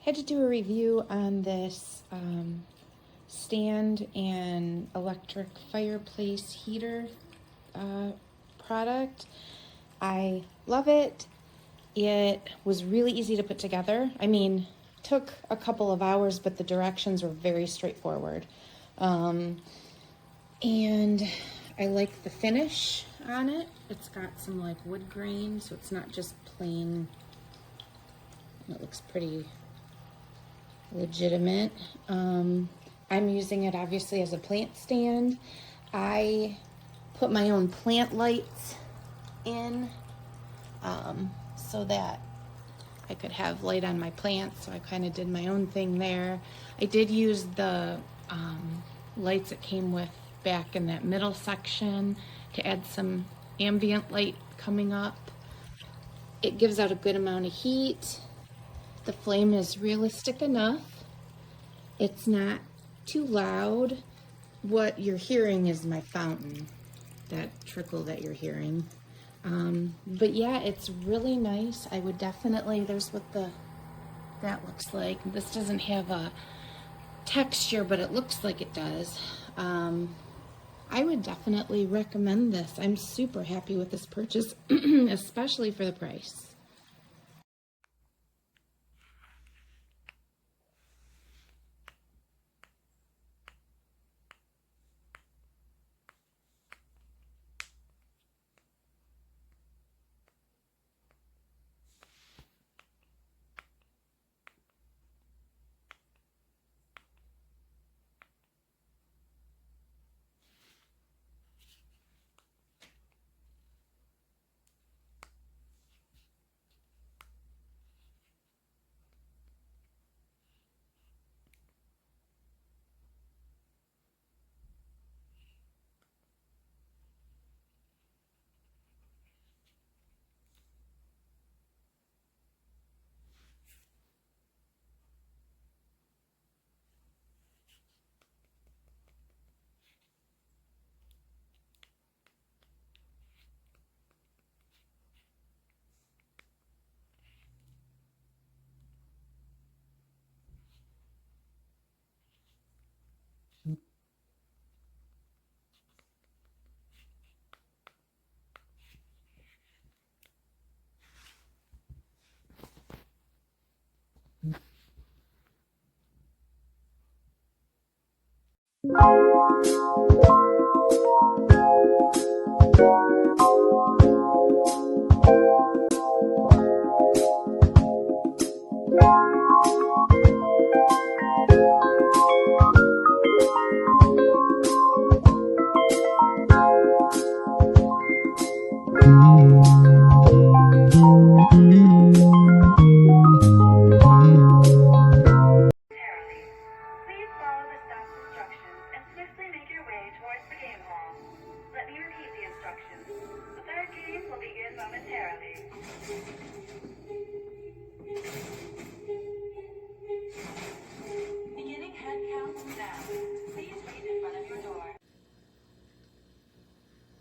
Had to do a review on this stand and electric fireplace heater product. I love it. It was really easy to put together. I mean, took a couple of hours, but the directions were very straightforward. And I like the finish on it. It's got some like wood grain, so it's not just plain. It looks pretty legitimate. I'm using it obviously as a plant stand. I put my own plant lights in so that I could have light on my plants, so I kind of did my own thing there. I did use the lights it came with back in that middle section to add some ambient light coming up. It gives out a good amount of heat. The flame is realistic enough. It's not too loud. What you're hearing is my fountain, that trickle that you're hearing. But yeah, it's really nice. I would definitely, there's what that looks like. This doesn't have a texture, but it looks like it does. I would definitely recommend this. I'm super happy with this purchase, especially for the price.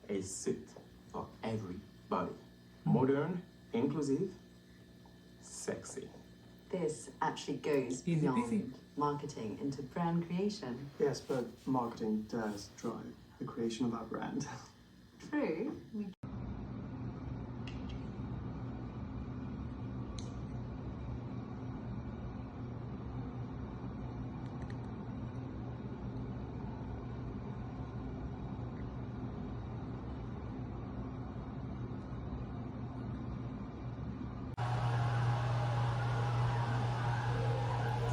A suit for everybody. Modern, inclusive, sexy. This actually goes beyond marketing into brand creation. Yes, but marketing does drive the creation of our brand. True.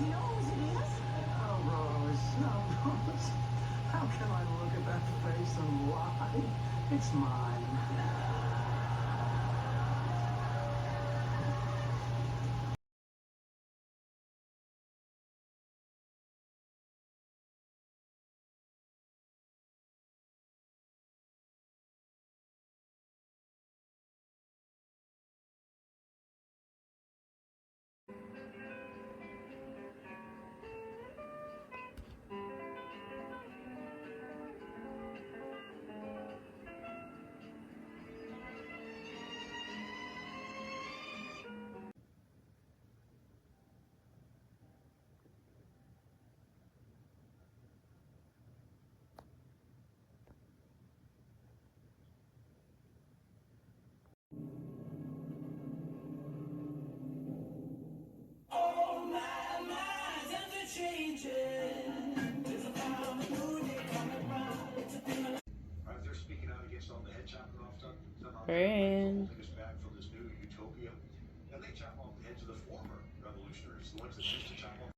Do you know whose it is? Oh, Rose, no, Rose. How can I look at that face and lie? It's mine. Friend. Take us back from this new utopia, and they chop off the heads of the former revolutionaries, the ones that used to chop off.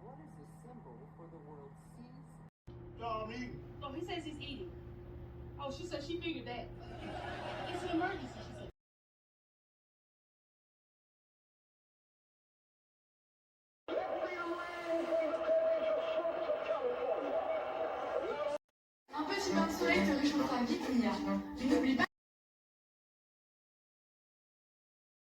What is the symbol for the world seas? Y'all eating? Oh, he says he's eating. Oh, she said she figured that. It's an emergency, she said. Un petit bain de soleil te réchauffera vite, Mia. Mais n'oublie pas.